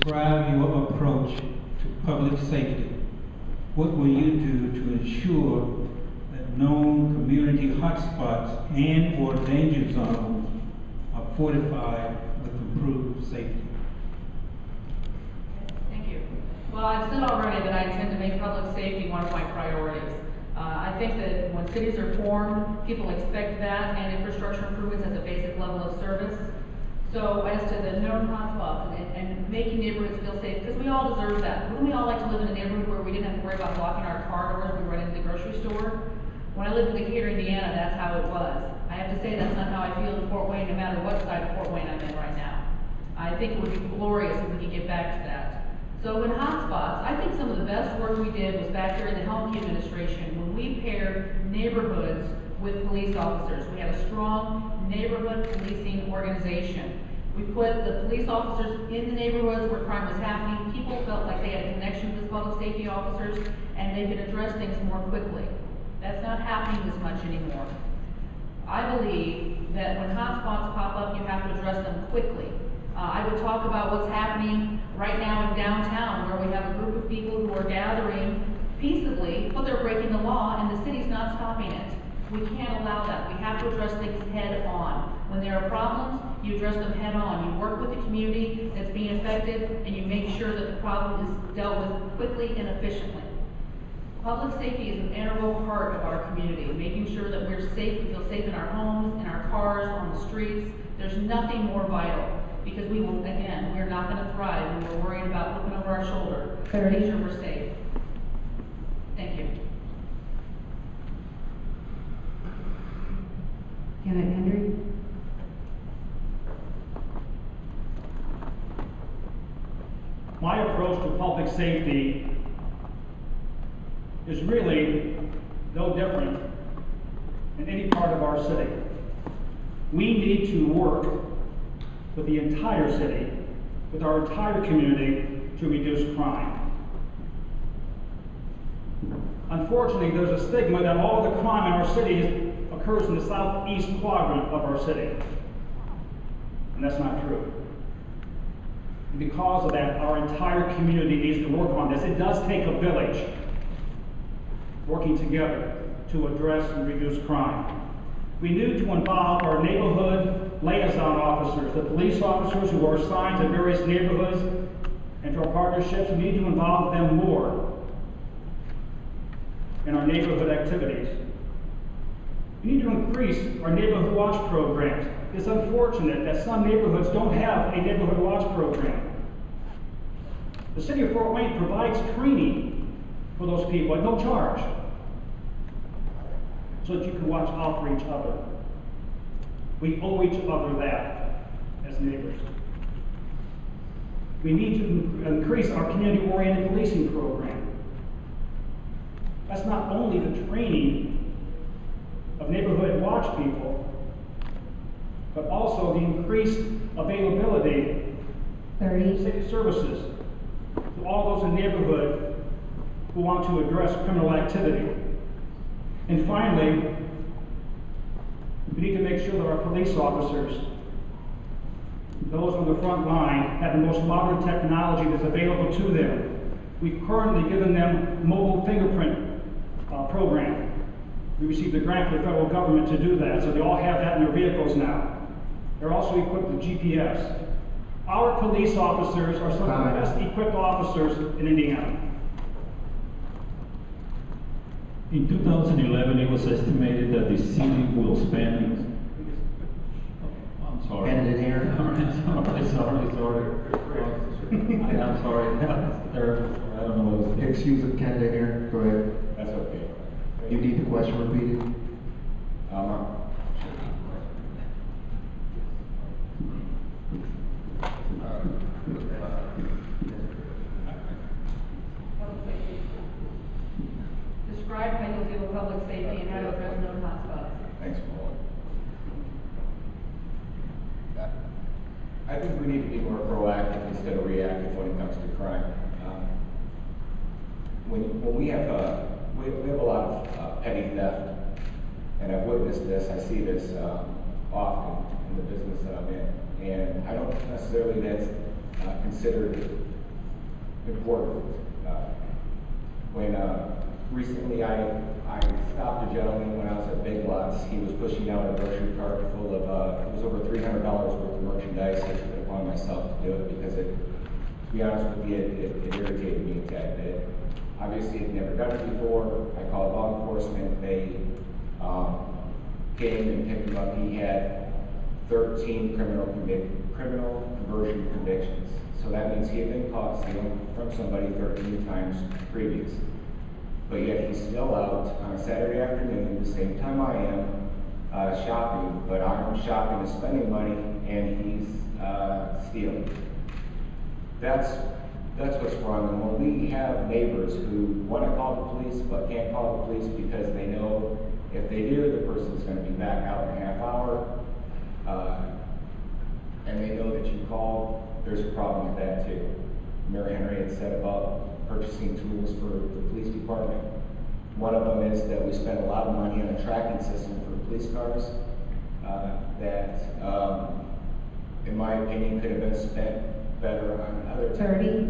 describe your approach to public safety. What will you do to ensure that known community hotspots and or danger zones are fortified with improved safety? Thank you. Well, I've said already that I intend to make public safety one of my priorities. I think that when cities are formed, people expect that and infrastructure improvements as a basic level of service. So as to the known hotspots and making neighborhoods feel safe, because we all deserve that. Wouldn't we all like to live in a neighborhood where we didn't have to worry about locking our car doors when we run into the grocery store? When I lived in Decatur, Indiana, that's how it was. I have to say that's not how I feel in Fort Wayne, no matter what side of Fort Wayne I'm in right now. I think it would be glorious if we could get back to that. So in hotspots, I think some of the best work we did was back during the Helmke administration when we paired neighborhoods with police officers. We had a strong neighborhood policing organization. We put the police officers in the neighborhoods where crime was happening. People felt like they had a connection with public safety officers and they could address things more quickly. That's not happening as much anymore. I believe that when hotspots pop up, you have to address them quickly. I would talk about what's happening right now in downtown, where we have a group of people who are gathering peaceably, but they're breaking the law, and the city's not stopping it. We can't allow that. We have to address things head on. When there are problems, you address them head on. You work with the community that's being affected, and you make sure that the problem is dealt with quickly and efficiently. Public safety is an integral part of our community, making sure that we're safe, we feel safe in our homes, in our cars, on the streets. There's nothing more vital. Because we will, again, we're not going to thrive when we're worried about looking over our shoulder to make sure we're safe. Thank you. Kenneth Henry. My approach to public safety is really no different in any part of our city. We need to work with the entire city, with our entire community, to reduce crime. Unfortunately, there's a stigma that all the crime in our city occurs in the southeast quadrant of our city. And that's not true. And because of that, our entire community needs to work on this. It does take a village working together to address and reduce crime. We need to involve our neighborhood liaison officers, the police officers who are assigned to various neighborhoods and to our partnerships. We need to involve them more in our neighborhood activities. We need to increase our neighborhood watch programs. It's unfortunate that some neighborhoods don't have a neighborhood watch program. The city of Fort Wayne provides training for those people at no charge, so that you can watch out for each other. We owe each other that as neighbors. We need to increase our community-oriented policing program. That's not only the training of neighborhood watch people, but also the increased availability of city services to all those in the neighborhood who want to address criminal activity. And finally, we need to make sure that our police officers, those on the front line, have the most modern technology that's available to them. We've currently given them mobile fingerprint program. We received a grant from the federal government to do that, so they all have that in their vehicles now. They're also equipped with GPS. Our police officers are some of the best equipped officers in Indiana. In 2011, it was estimated that the city will spend. I'm sorry. Candidate Aaron. Sorry. I'm sorry. That's terrible. I don't know what was. Excuse me, Candidate Aaron. Go ahead. That's okay. You need the question repeated. Describe how you deal with public safety and how to address known hotspots. Thanks, Paula. I think we need to be more proactive instead of reactive when it comes to crime. When we have a lot of petty theft, and I've witnessed this. I see this often in the business that I'm in, and I don't necessarily that's considered important. When recently I stopped a gentleman when I was at Big Lots. He was pushing out a grocery cart full of, it was over $300 worth of merchandise. I took it upon myself to do it because to be honest with you, it irritated me a tad bit. Obviously, I'd never done it before. I called law enforcement. They came and picked him up. He had 13 criminal conversion convictions. So that means he had been caught stealing from somebody 13 times previous. But yet he's still out on a Saturday afternoon, the same time I am, shopping. But I'm shopping and spending money, and he's stealing. That's what's wrong. And when we have neighbors who want to call the police but can't call the police because they know if they do, the person's going to be back out in a half hour, and they know that you called, there's a problem with that too. Mary Henry had said about purchasing tools for the police department. One of them is that we spend a lot of money on a tracking system for police cars that, in my opinion, could have been spent better on other Attorney.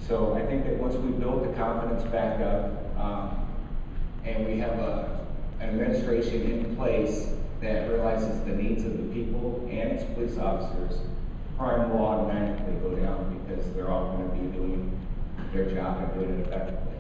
So I think that once we build the confidence back up, and we have an administration in place that realizes the needs of the people and its police officers, crime will automatically go down because they're all going to be doing their job and doing it effectively.